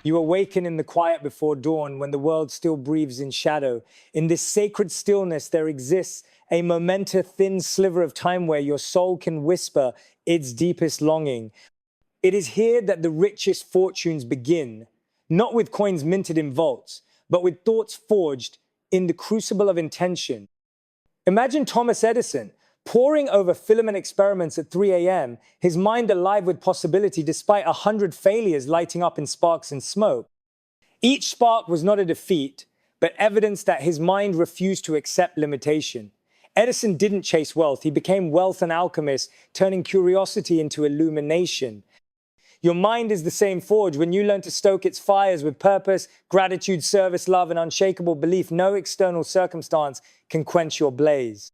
You awaken in the quiet before dawn when the world still breathes in shadow. In this sacred stillness, there exists a momentous thin sliver of time where your soul can whisper its deepest longing. It is here that the richest fortunes begin, not with coins minted in vaults, but with thoughts forged in the crucible of intention. Imagine Thomas Edison poring over filament experiments at 3 a.m., his mind alive with possibility despite 100 failures lighting up in sparks and smoke. Each spark was not a defeat, but evidence that his mind refused to accept limitation. Edison didn't chase wealth, he became wealth an alchemist, turning curiosity into illumination. Your mind is the same forge. When you learn to stoke its fires with purpose, gratitude, service, love, and unshakable belief, no external circumstance can quench your blaze.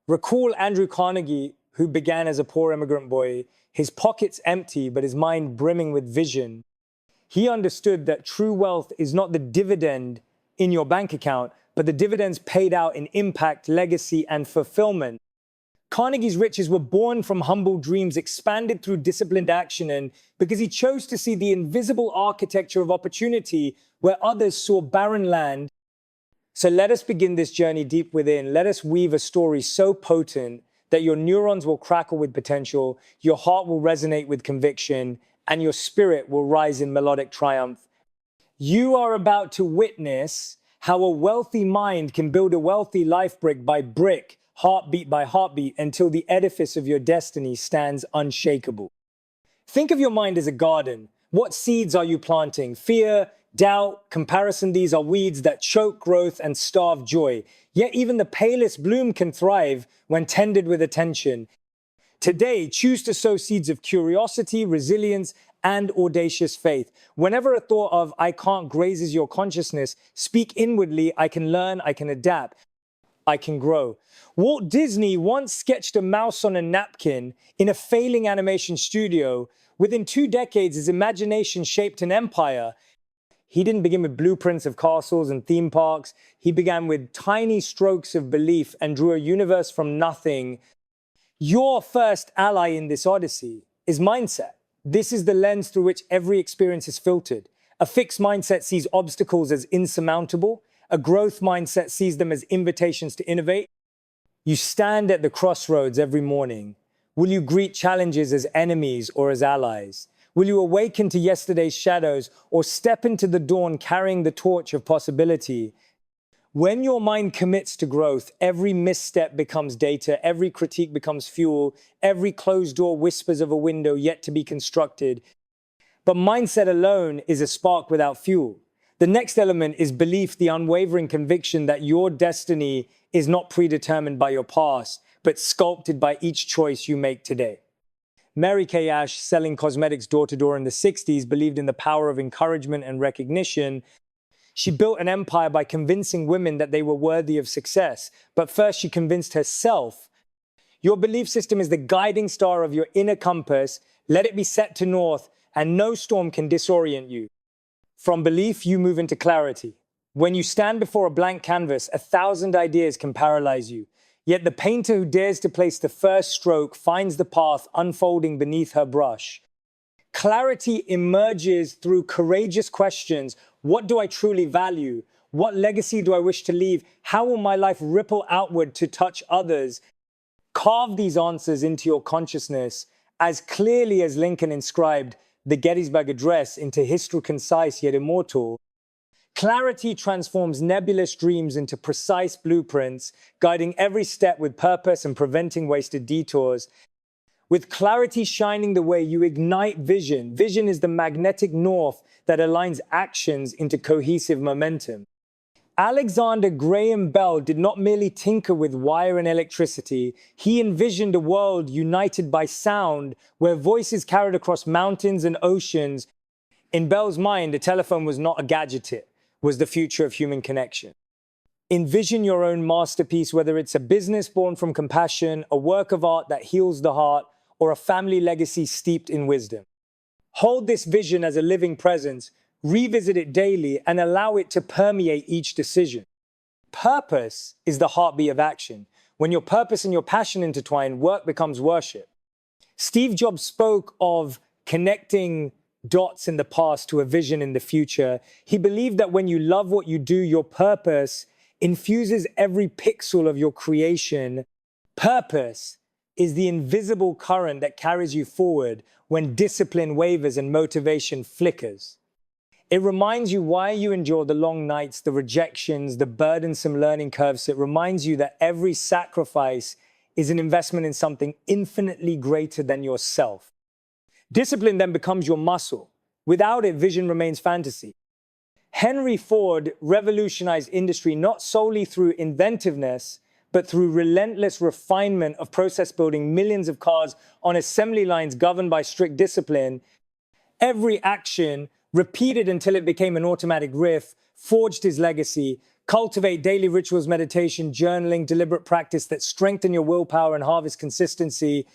Recall Andrew Carnegie, who began as a poor immigrant boy, his pockets empty, but his mind brimming with vision. He understood that true wealth is not the dividend in your bank account, but the dividends paid out in impact, legacy, and fulfillment. Carnegie's riches were born from humble dreams, expanded through disciplined action, and because he chose to see the invisible architecture of opportunity where others saw barren land. So let us begin this journey deep within. Let us weave a story so potent that your neurons will crackle with potential, your heart will resonate with conviction, and your spirit will rise in melodic triumph. You are about to witness how a wealthy mind can build a wealthy life brick by brick, heartbeat by heartbeat, until the edifice of your destiny stands unshakable. Think of your mind as a garden. What seeds are you planting? Fear, doubt, comparison. These are weeds that choke growth and starve joy. Yet even the palest bloom can thrive when tended with attention. Today, choose to sow seeds of curiosity, resilience, and audacious faith. Whenever a thought of "I can't" grazes your consciousness, speak inwardly, "I can learn, I can adapt, I can grow." Walt Disney once sketched a mouse on a napkin in a failing animation studio. Within 2 decades, his imagination shaped an empire. He didn't begin with blueprints of castles and theme parks. He began with tiny strokes of belief and drew a universe from nothing. Your first ally in this odyssey is mindset. This is the lens through which every experience is filtered. A fixed mindset sees obstacles as insurmountable. A growth mindset sees them as invitations to innovate. You stand at the crossroads every morning. Will you greet challenges as enemies or as allies? Will you awaken to yesterday's shadows or step into the dawn carrying the torch of possibility? When your mind commits to growth, every misstep becomes data, every critique becomes fuel, every closed door whispers of a window yet to be constructed. But mindset alone is a spark without fuel. The next element is belief, the unwavering conviction that your destiny is not predetermined by your past, but sculpted by each choice you make today. Mary Kay Ash, selling cosmetics door-to-door in the 60s, believed in the power of encouragement and recognition. She built an empire by convincing women that they were worthy of success. But first, she convinced herself. Your belief system is the guiding star of your inner compass. Let it be set to north, and no storm can disorient you. From belief, you move into clarity. When you stand before a blank canvas, 1,000 ideas can paralyze you. Yet the painter who dares to place the first stroke finds the path unfolding beneath her brush. Clarity emerges through courageous questions. What do I truly value? What legacy do I wish to leave? How will my life ripple outward to touch others? Carve these answers into your consciousness as clearly as Lincoln inscribed the Gettysburg Address into history, concise yet immortal. Clarity transforms nebulous dreams into precise blueprints, guiding every step with purpose and preventing wasted detours. With clarity shining the way, you ignite vision. Vision is the magnetic north that aligns actions into cohesive momentum. Alexander Graham Bell did not merely tinker with wire and electricity. He envisioned a world united by sound, where voices carried across mountains and oceans. In Bell's mind, a telephone was not a gadget. It was the future of human connection. Envision your own masterpiece, whether it's a business born from compassion, a work of art that heals the heart, or a family legacy steeped in wisdom. Hold this vision as a living presence, revisit it daily, and allow it to permeate each decision. Purpose is the heartbeat of action. When your purpose and your passion intertwine, work becomes worship. Steve Jobs spoke of connecting dots in the past to a vision in the future. He believed that when you love what you do, your purpose infuses every pixel of your creation. Purpose is the invisible current that carries you forward when discipline wavers and motivation flickers. It reminds you why you endure the long nights, the rejections, the burdensome learning curves. It reminds you that every sacrifice is an investment in something infinitely greater than yourself. Discipline then becomes your muscle. Without it, vision remains fantasy. Henry Ford revolutionized industry not solely through inventiveness, but through relentless refinement of process, building millions of cars on assembly lines governed by strict discipline. Every action, repeated until it became an automatic riff, forged his legacy. Cultivate daily rituals, meditation, journaling, deliberate practice that strengthen your willpower and harvest consistency.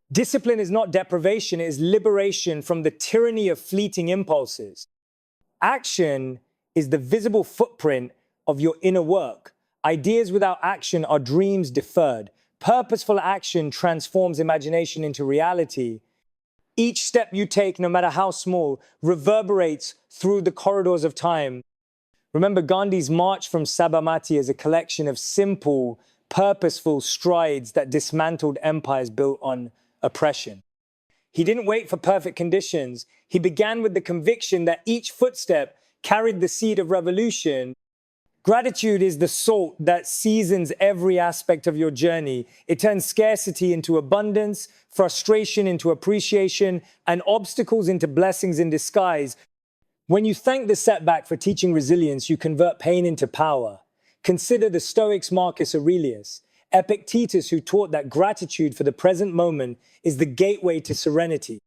Discipline is not deprivation, it is liberation from the tyranny of fleeting impulses. Action is the visible footprint of your inner work. Ideas without action are dreams deferred. Purposeful action transforms imagination into reality. Each step you take, no matter how small, reverberates through the corridors of time. Remember, Gandhi's march from Sabarmati is a collection of simple, purposeful strides that dismantled empires built on oppression. He didn't wait for perfect conditions. He began with the conviction that each footstep carried the seed of revolution. Gratitude is the salt that seasons every aspect of your journey. It turns scarcity into abundance, frustration into appreciation, and obstacles into blessings in disguise. When you thank the setback for teaching resilience, you convert pain into power. Consider the Stoics Marcus Aurelius, Epictetus, who taught that gratitude for the present moment is the gateway to serenity.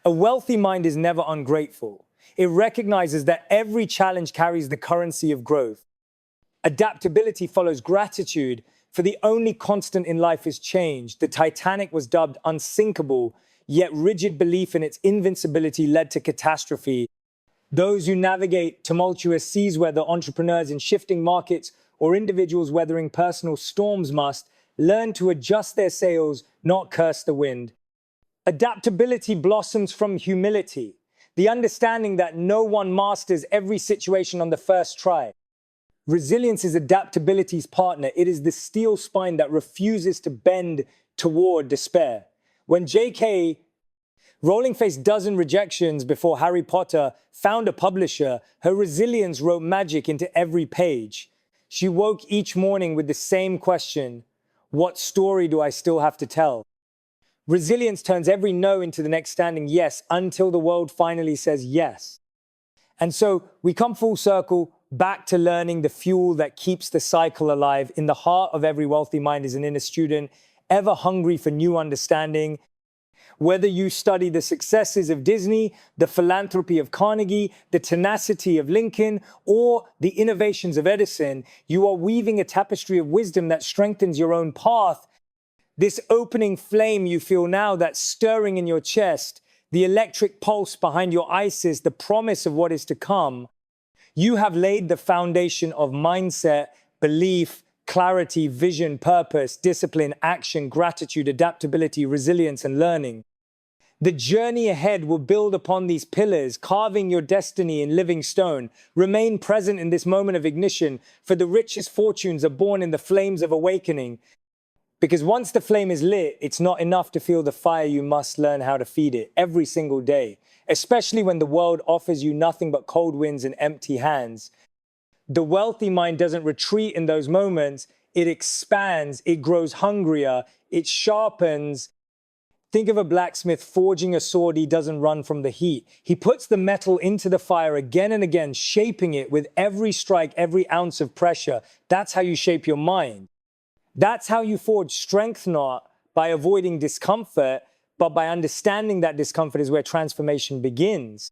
A wealthy mind is never ungrateful. It recognizes that every challenge carries the currency of growth. Adaptability follows gratitude, for the only constant in life is change. The Titanic was dubbed unsinkable, yet rigid belief in its invincibility led to catastrophe. Those who navigate tumultuous seas, whether entrepreneurs in shifting markets or individuals weathering personal storms, must learn to adjust their sails, not curse the wind. Adaptability blossoms from humility, the understanding that no one masters every situation on the first try. Resilience is adaptability's partner. It is the steel spine that refuses to bend toward despair. When J.K. Rowling faced dozen rejections before Harry Potter found a publisher, her resilience wrote magic into every page. She woke each morning with the same question: what story do I still have to tell? Resilience turns every no into the next standing yes, until the world finally says yes. And so we come full circle back to learning the fuel that keeps the cycle alive. In the heart of every wealthy mind is an inner student, ever hungry for new understanding. Whether you study the successes of Disney, the philanthropy of Carnegie, the tenacity of Lincoln, or the innovations of Edison, you are weaving a tapestry of wisdom that strengthens your own path. This opening flame you feel now, that's stirring in your chest, the electric pulse behind your isis, the promise of what is to come. You have laid the foundation of mindset, belief, clarity, vision, purpose, discipline, action, gratitude, adaptability, resilience, and learning. The journey ahead will build upon these pillars, carving your destiny in living stone. Remain present in this moment of ignition, for the richest fortunes are born in the flames of awakening. Because once the flame is lit, it's not enough to feel the fire. You must learn how to feed it every single day, especially when the world offers you nothing but cold winds and empty hands. The wealthy mind doesn't retreat in those moments. It expands, it grows hungrier, it sharpens. Think of a blacksmith forging a sword. He doesn't run from the heat. He puts the metal into the fire again and again, shaping it with every strike, every ounce of pressure. That's how you shape your mind. That's how you forge strength, not by avoiding discomfort, but by understanding that discomfort is where transformation begins.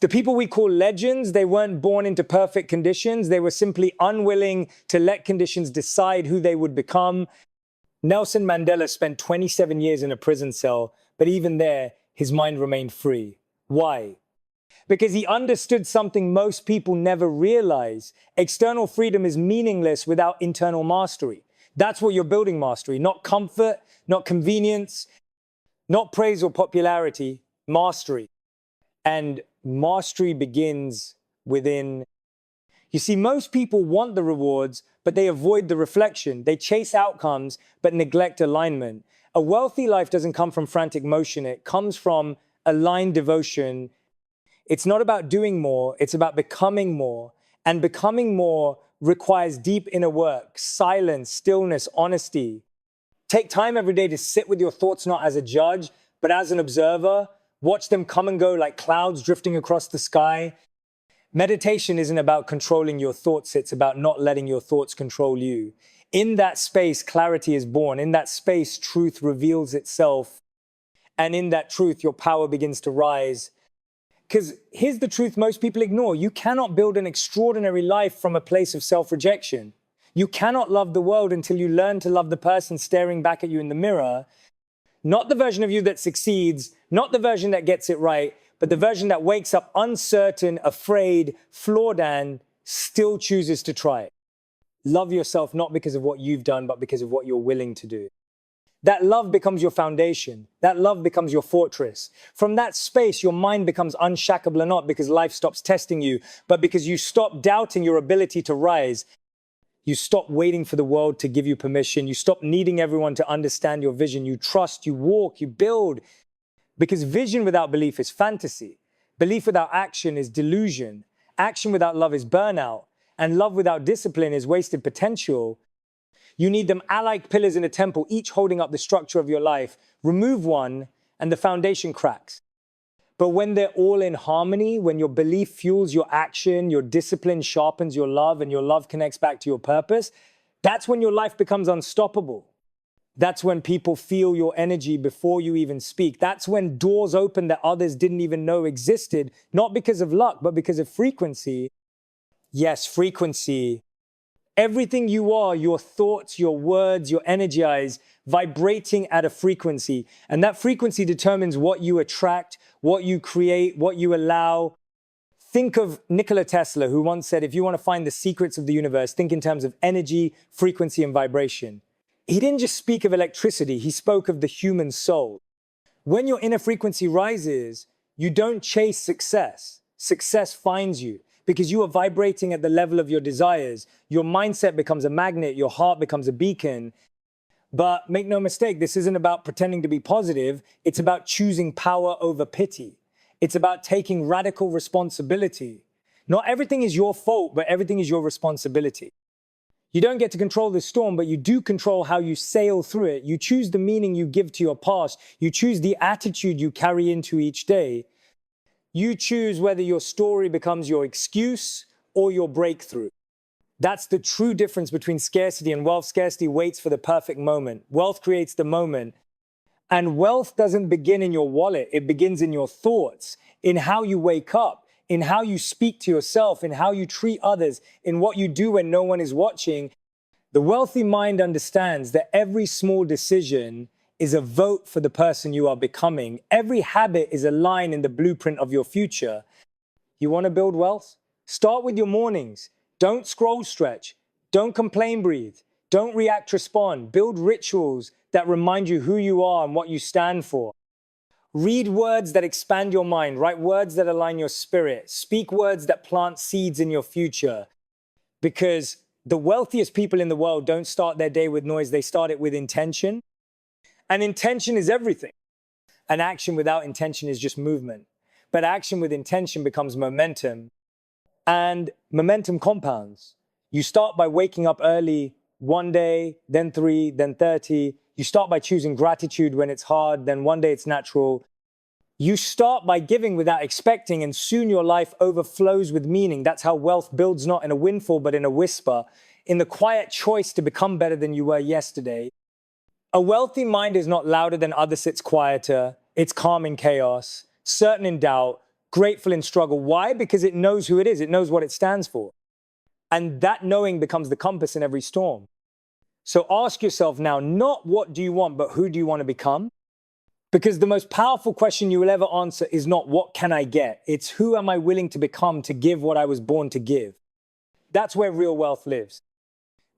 The people we call legends, they weren't born into perfect conditions. They were simply unwilling to let conditions decide who they would become. Nelson Mandela spent 27 years in a prison cell, but even there, his mind remained free. Why? Because he understood something most people never realize. External freedom is meaningless without internal mastery. That's what you're building mastery, not comfort, not convenience, not praise or popularity, mastery. And mastery begins within. You see, most people want the rewards, but they avoid the reflection. They chase outcomes, but neglect alignment. A wealthy life doesn't come from frantic motion. It comes from aligned devotion. It's not about doing more. It's about becoming more. And becoming more requires deep inner work, silence, stillness, honesty. Take time every day to sit with your thoughts, not as a judge, but as an observer. Watch them come and go like clouds drifting across the sky. Meditation isn't about controlling your thoughts. It's about not letting your thoughts control you. In that space, clarity is born. In that space, truth reveals itself. And in that truth, your power begins to rise. Because here's the truth most people ignore. You cannot build an extraordinary life from a place of self-rejection. You cannot love the world until you learn to love the person staring back at you in the mirror. Not the version of you that succeeds, not the version that gets it right, but the version that wakes up uncertain, afraid, flawed, and still chooses to try it. Love yourself not because of what you've done, but because of what you're willing to do. That love becomes your foundation. That love becomes your fortress. From that space, your mind becomes unshackable, not because life stops testing you, but because you stop doubting your ability to rise. You stop waiting for the world to give you permission. You stop needing everyone to understand your vision. You trust, you walk, you build. Because vision without belief is fantasy. Belief without action is delusion. Action without love is burnout. And love without discipline is wasted potential. You need them alike pillars in a temple, each holding up the structure of your life. Remove one, and the foundation cracks. But when they're all in harmony, when your belief fuels your action, your discipline sharpens your love, and your love connects back to your purpose, that's when your life becomes unstoppable. That's when people feel your energy before you even speak. That's when doors open that others didn't even know existed, not because of luck, but because of frequency. Yes, frequency. Everything you are, your thoughts, your words, your energy is vibrating at a frequency. And that frequency determines what you attract, what you create, what you allow. Think of Nikola Tesla, who once said, if you want to find the secrets of the universe, think in terms of energy, frequency, and vibration. He didn't just speak of electricity, he spoke of the human soul. When your inner frequency rises, you don't chase success. Success finds you. Because you are vibrating at the level of your desires. Your mindset becomes a magnet, your heart becomes a beacon. But make no mistake, this isn't about pretending to be positive. It's about choosing power over pity. It's about taking radical responsibility. Not everything is your fault, but everything is your responsibility. You don't get to control the storm, but you do control how you sail through it. You choose the meaning you give to your past. You choose the attitude you carry into each day. You choose whether your story becomes your excuse or your breakthrough. That's the true difference between scarcity and wealth. Scarcity waits for the perfect moment. Wealth creates the moment. And wealth doesn't begin in your wallet. It begins in your thoughts, in how you wake up, in how you speak to yourself, in how you treat others, in what you do when no one is watching. The wealthy mind understands that every small decision is a vote for the person you are becoming. Every habit is a line in the blueprint of your future. You want to build wealth? Start with your mornings. Don't scroll stretch. Don't complain breathe. Don't react respond. Build rituals that remind you who you are and what you stand for. Read words that expand your mind. Write words that align your spirit. Speak words that plant seeds in your future. Because the wealthiest people in the world don't start their day with noise. They start it with intention. And intention is everything. An action without intention is just movement. But action with intention becomes momentum. And momentum compounds. You start by waking up early one day, then 3, then 30. You start by choosing gratitude when it's hard, then one day it's natural. You start by giving without expecting, and soon your life overflows with meaning. That's how wealth builds, not in a windfall, but in a whisper, in the quiet choice to become better than you were yesterday. A wealthy mind is not louder than others, it's quieter. It's calm in chaos, certain in doubt, grateful in struggle. Why? Because it knows who it is. It knows what it stands for. And that knowing becomes the compass in every storm. So ask yourself now, not what do you want, but who do you want to become? Because the most powerful question you will ever answer is not what can I get? It's who am I willing to become to give what I was born to give? That's where real wealth lives.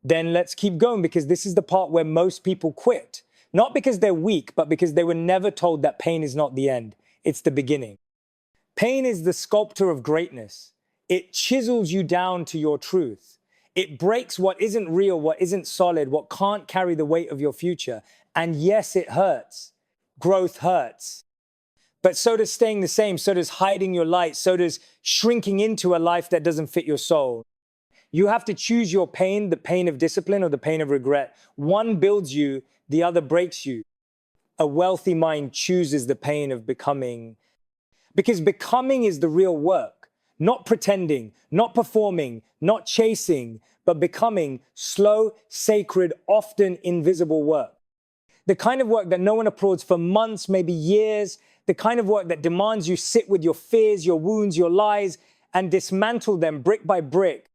Then let's keep going, because this is the part where most people quit. Not because they're weak, but because they were never told that pain is not the end. It's the beginning. Pain is the sculptor of greatness. It chisels you down to your truth. It breaks what isn't real, what isn't solid, what can't carry the weight of your future. And yes, it hurts. Growth hurts. But so does staying the same, so does hiding your light, so does shrinking into a life that doesn't fit your soul. You have to choose your pain, the pain of discipline or the pain of regret. One builds you, the other breaks you. A wealthy mind chooses the pain of becoming. Because becoming is the real work. Not pretending, not performing, not chasing, but becoming slow, sacred, often invisible work. The kind of work that no one applauds for months, maybe years. The kind of work that demands you sit with your fears, your wounds, your lies, and dismantle them brick by brick.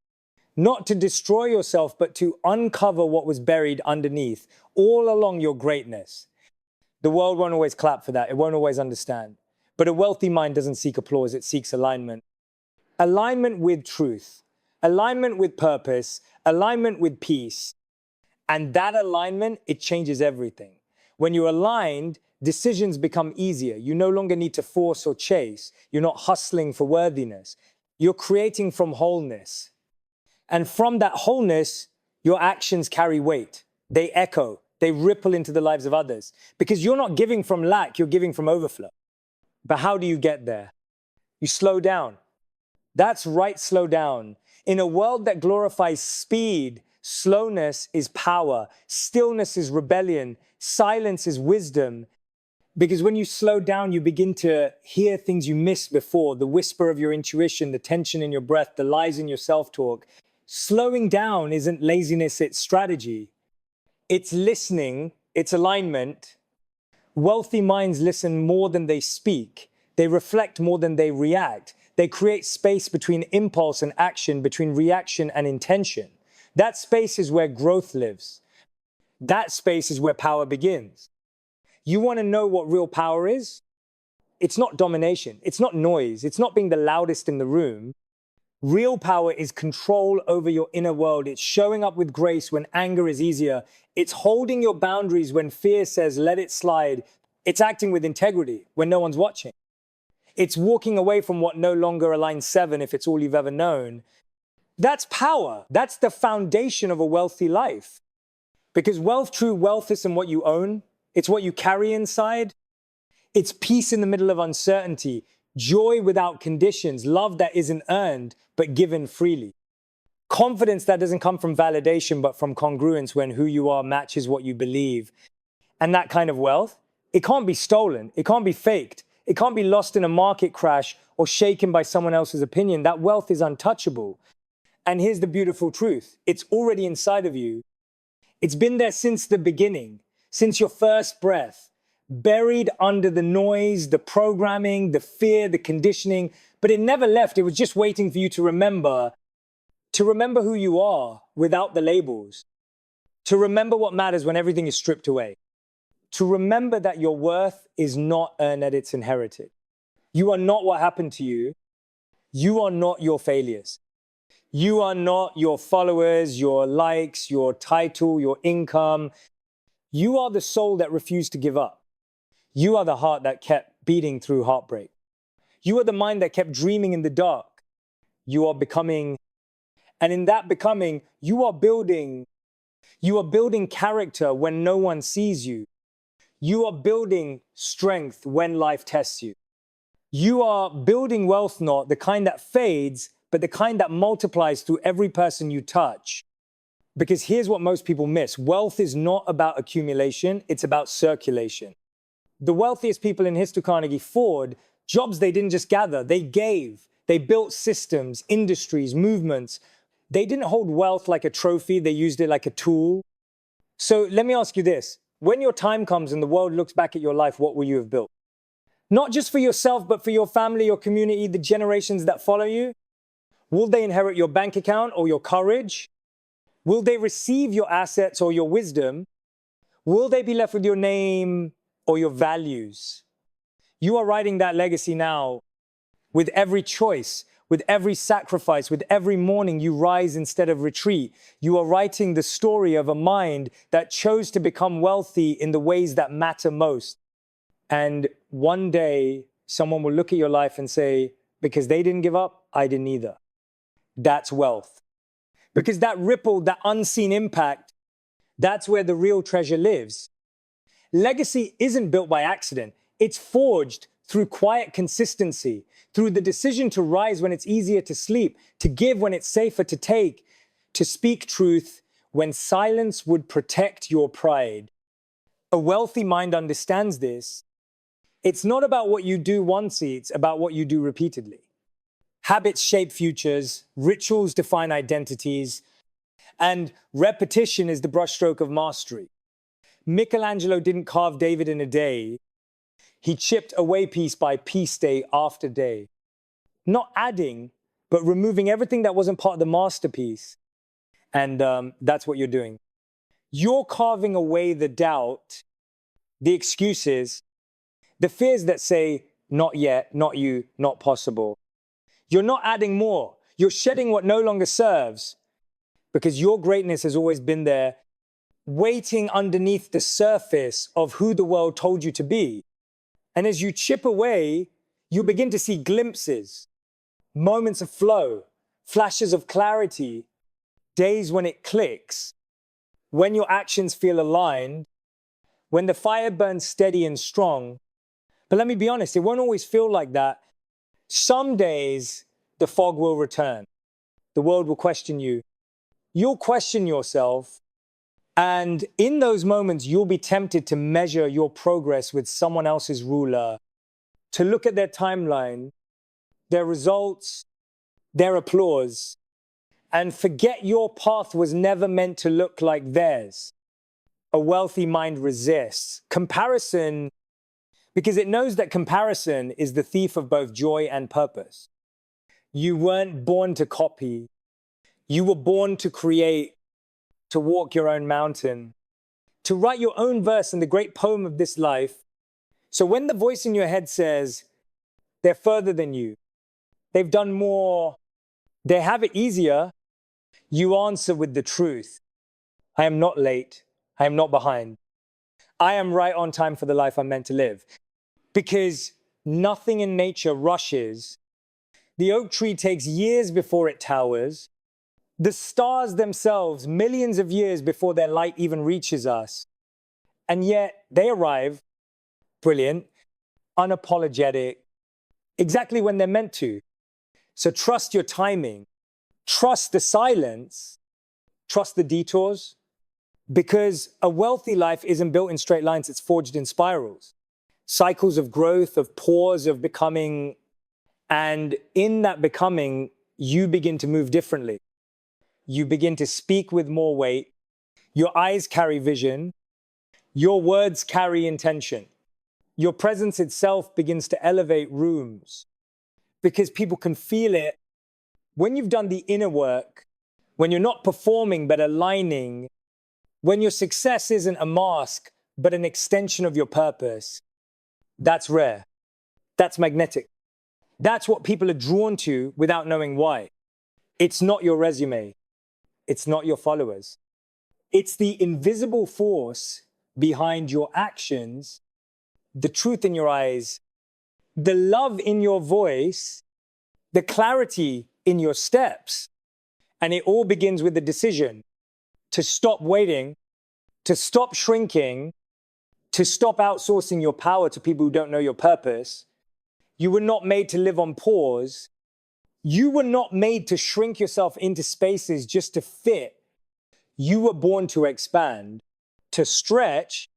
Not to destroy yourself, but to uncover what was buried underneath, all along your greatness. The world won't always clap for that. It won't always understand. But a wealthy mind doesn't seek applause. It seeks alignment. Alignment with truth. Alignment with purpose. Alignment with peace. And that alignment, it changes everything. When you're aligned, decisions become easier. You no longer need to force or chase. You're not hustling for worthiness. You're creating from wholeness. And from that wholeness, your actions carry weight. They echo. They ripple into the lives of others. Because you're not giving from lack, you're giving from overflow. But how do you get there? You slow down. That's right, slow down. In a world that glorifies speed, slowness is power. Stillness is rebellion. Silence is wisdom. Because when you slow down, you begin to hear things you missed before, the whisper of your intuition, the tension in your breath, the lies in your self-talk. Slowing down isn't laziness, it's strategy. It's listening, it's alignment. Wealthy minds listen more than they speak. They reflect more than they react. They create space between impulse and action, between reaction and intention. That space is where growth lives. That space is where power begins. You want to know what real power is? It's not domination. It's not noise. It's not being the loudest in the room. Real power is control over your inner world. It's showing up with grace when anger is easier. It's holding your boundaries when fear says, let it slide. It's acting with integrity when no one's watching. It's walking away from what no longer aligns 7 if it's all you've ever known. That's power. That's the foundation of a wealthy life. Because true wealth isn't what you own. It's what you carry inside. It's peace in the middle of uncertainty, joy without conditions, love that isn't earned, but given freely. Confidence that doesn't come from validation, but from congruence when who you are matches what you believe. And that kind of wealth, it can't be stolen. It can't be faked. It can't be lost in a market crash or shaken by someone else's opinion. That wealth is untouchable. And here's the beautiful truth. It's already inside of you. It's been there since the beginning, since your first breath, buried under the noise, the programming, the fear, the conditioning, but it never left. It was just waiting for you to remember who you are without the labels, to remember what matters when everything is stripped away, to remember that your worth is not earned, it's inherited. You are not what happened to you. You are not your failures. You are not your followers, your likes, your title, your income. You are the soul that refused to give up. You are the heart that kept beating through heartbreak. You are the mind that kept dreaming in the dark. You are becoming, and in that becoming, you are building character when no one sees you. You are building strength when life tests you. You are building wealth, not the kind that fades, but the kind that multiplies through every person you touch. Because here's what most people miss. Wealth is not about accumulation, it's about circulation. The wealthiest people in history, Carnegie, Ford, jobs they didn't just gather, they gave. They built systems, industries, movements. They didn't hold wealth like a trophy, they used it like a tool. So let me ask you this. When your time comes and the world looks back at your life, what will you have built? Not just for yourself, but for your family, your community, the generations that follow you? Will they inherit your bank account or your courage? Will they receive your assets or your wisdom? Will they be left with your name or your values? You are writing that legacy now. With every choice, with every sacrifice, with every morning you rise instead of retreat. You are writing the story of a mind that chose to become wealthy in the ways that matter most. And one day someone will look at your life and say, because they didn't give up, I didn't either. That's wealth. Because that ripple, that unseen impact, that's where the real treasure lives. Legacy isn't built by accident. It's forged through quiet consistency, through the decision to rise when it's easier to sleep, to give when it's safer to take, to speak truth when silence would protect your pride. A wealthy mind understands this. It's not about what you do once, it's about what you do repeatedly. Habits shape futures, rituals define identities, and repetition is the brushstroke of mastery. Michelangelo didn't carve David in a day. He chipped away piece by piece, day after day. Not adding, but removing everything that wasn't part of the masterpiece. And that's what you're doing. You're carving away the doubt, the excuses, the fears that say, not yet, not you, not possible. You're not adding more. You're shedding what no longer serves, because your greatness has always been there, waiting underneath the surface of who the world told you to be. And as you chip away, you begin to see glimpses, moments of flow, flashes of clarity, days when it clicks, when your actions feel aligned, when the fire burns steady and strong. But let me be honest, it won't always feel like that. Some days, the fog will return. The world will question you. You'll question yourself. And in those moments, you'll be tempted to measure your progress with someone else's ruler, to look at their timeline, their results, their applause, and forget your path was never meant to look like theirs. A wealthy mind resists comparison because it knows that comparison is the thief of both joy and purpose. You weren't born to copy. You were born to create, to walk your own mountain, to write your own verse in the great poem of this life. So when the voice in your head says, they're further than you, they've done more, they have it easier, you answer with the truth. I am not late. I am not behind. I am right on time for the life I'm meant to live. Because nothing in nature rushes. The oak tree takes years before it towers. The stars themselves, millions of years before their light even reaches us. And yet they arrive, brilliant, unapologetic, exactly when they're meant to. So trust your timing, trust the silence, trust the detours, because a wealthy life isn't built in straight lines, it's forged in spirals. Cycles of growth, of pause, of becoming, and in that becoming, you begin to move differently. You begin to speak with more weight. Your eyes carry vision. Your words carry intention. Your presence itself begins to elevate rooms because people can feel it. When you've done the inner work, when you're not performing but aligning, when your success isn't a mask but an extension of your purpose, that's rare. That's magnetic. That's what people are drawn to without knowing why. It's not your resume. It's not your followers. It's the invisible force behind your actions, the truth in your eyes, the love in your voice, the clarity in your steps. And it all begins with the decision to stop waiting, to stop shrinking, to stop outsourcing your power to people who don't know your purpose. You were not made to live on pause. You were not made to shrink yourself into spaces just to fit. You were born to expand, to stretch,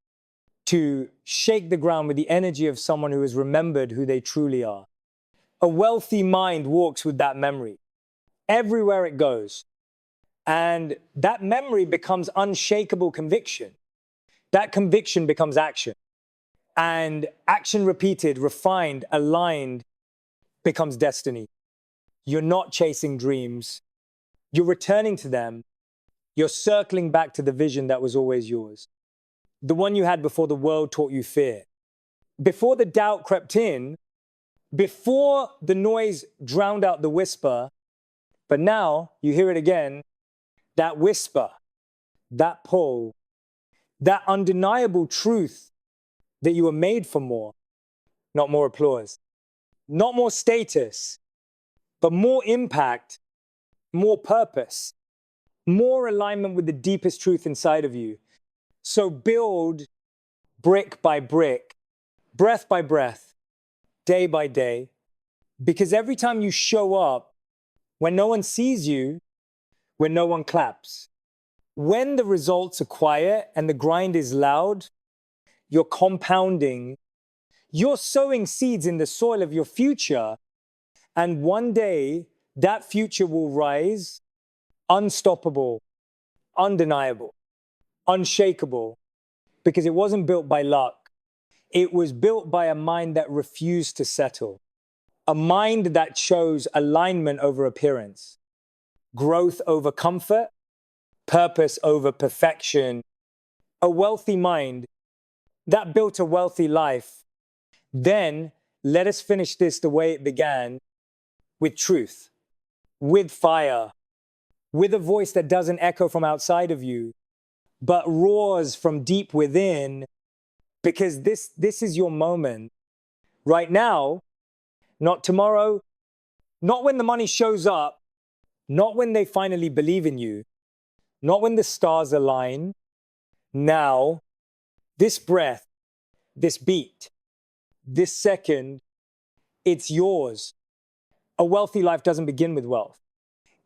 to shake the ground with the energy of someone who has remembered who they truly are. A wealthy mind walks with that memory everywhere it goes. And that memory becomes unshakable conviction. That conviction becomes action. And action repeated, refined, aligned, becomes destiny. You're not chasing dreams. You're returning to them. You're circling back to the vision that was always yours. The one you had before the world taught you fear. Before the doubt crept in, before the noise drowned out the whisper, but now you hear it again, that whisper, that pull, that undeniable truth that you were made for more, not more applause. Not more status, but more impact, more purpose, more alignment with the deepest truth inside of you. So build brick by brick, breath by breath, day by day, because every time you show up, when no one sees you, when no one claps, when the results are quiet and the grind is loud, you're compounding, you're sowing seeds in the soil of your future. And one day, that future will rise unstoppable, undeniable, unshakable, because it wasn't built by luck. It was built by a mind that refused to settle, a mind that chose alignment over appearance, growth over comfort, purpose over perfection, a wealthy mind that built a wealthy life. Then let us finish this the way it began, with truth, with fire, with a voice that doesn't echo from outside of you, but roars from deep within, because this is your moment. Right now, not tomorrow, not when the money shows up, not when they finally believe in you, not when the stars align. Now, this breath, this beat, this second, it's yours. A wealthy life doesn't begin with wealth.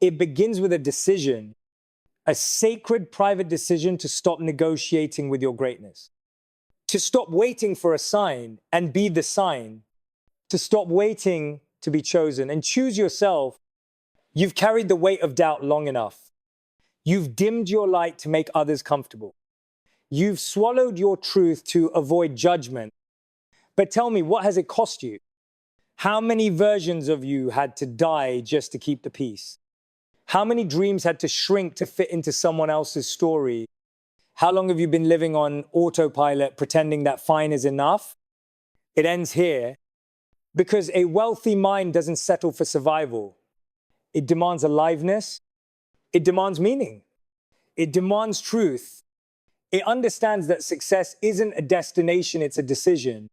It begins with a decision, a sacred private decision to stop negotiating with your greatness, to stop waiting for a sign and be the sign, to stop waiting to be chosen and choose yourself. You've carried the weight of doubt long enough. You've dimmed your light to make others comfortable. You've swallowed your truth to avoid judgment. But tell me, what has it cost you? How many versions of you had to die just to keep the peace? How many dreams had to shrink to fit into someone else's story? How long have you been living on autopilot, pretending that fine is enough? It ends here, because a wealthy mind doesn't settle for survival. It demands aliveness. It demands meaning. It demands truth. It understands that success isn't a destination, it's a decision.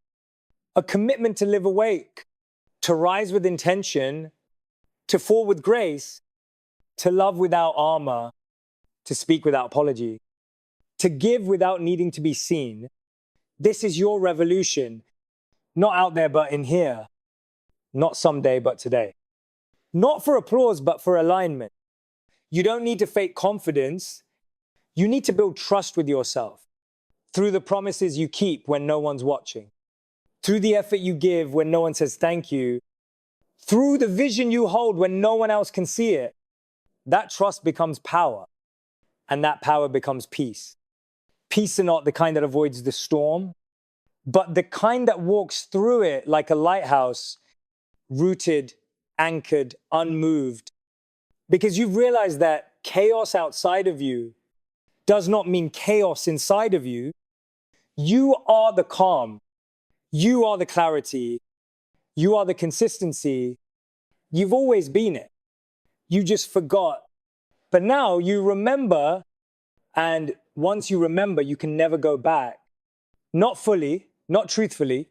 A commitment to live awake, to rise with intention, to fall with grace, to love without armor, to speak without apology, to give without needing to be seen. This is your revolution, not out there but in here, not someday but today. Not for applause but for alignment. You don't need to fake confidence. You need to build trust with yourself through the promises you keep when no one's watching, through the effort you give when no one says thank you, through the vision you hold when no one else can see it. That trust becomes power, and that power becomes peace. Peace is not the kind that avoids the storm, but the kind that walks through it like a lighthouse, rooted, anchored, unmoved. Because you've realized that chaos outside of you does not mean chaos inside of you. You are the calm. You are the clarity. You are the consistency. You've always been it. You just forgot. But now you remember, and once you remember, you can never go back. Not fully, not truthfully,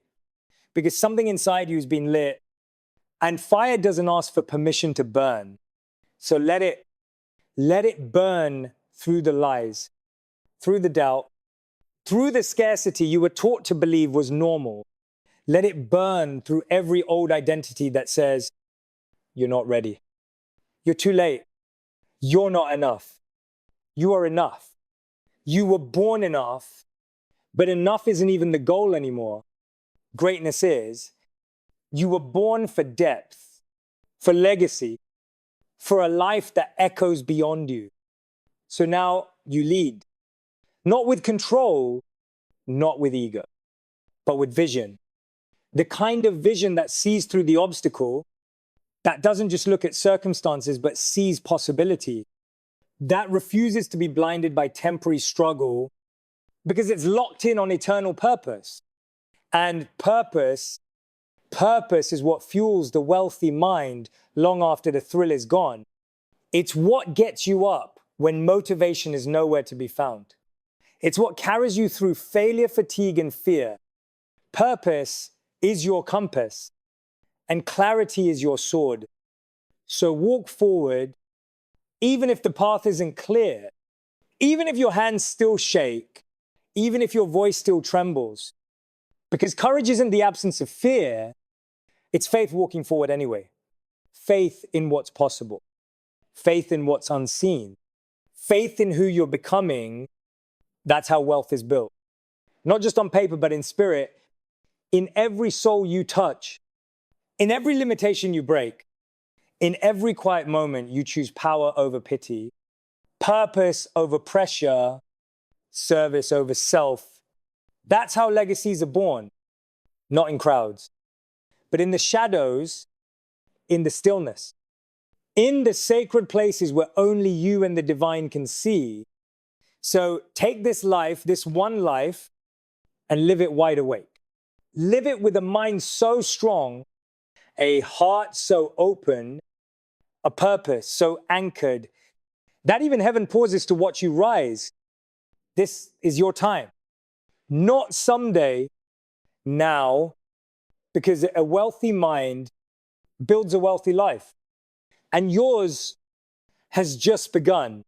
because something inside you has been lit, and fire doesn't ask for permission to burn. So let it burn through the lies, through the doubt, through the scarcity you were taught to believe was normal. Let it burn through every old identity that says, you're not ready. You're too late. You're not enough. You are enough. You were born enough, but enough isn't even the goal anymore. Greatness is. You were born for depth, for legacy, for a life that echoes beyond you. So now you lead, not with control, not with ego, but with vision. The kind of vision that sees through the obstacle, that doesn't just look at circumstances, but sees possibility, that refuses to be blinded by temporary struggle because it's locked in on eternal purpose. And purpose is what fuels the wealthy mind long after the thrill is gone. It's what gets you up when motivation is nowhere to be found. It's what carries you through failure, fatigue, and fear. Purpose is your compass. and clarity is your sword. So walk forward, even if the path isn't clear, even if your hands still shake, even if your voice still trembles. Because courage isn't the absence of fear, it's faith walking forward anyway. Faith in what's possible, faith in what's unseen, faith in who you're becoming. That's how wealth is built. Not just on paper, but in spirit, in every soul you touch, in every limitation you break, in every quiet moment you choose power over pity, purpose over pressure, service over self. That's how legacies are born, not in crowds, but in the shadows, in the stillness, in the sacred places where only you and the divine can see. So take this life, this one life, and live it wide awake. Live it with a mind so strong, a heart so open, a purpose so anchored, that even heaven pauses to watch you rise. This is your time. Not someday, now, because a wealthy mind builds a wealthy life. And yours has just begun.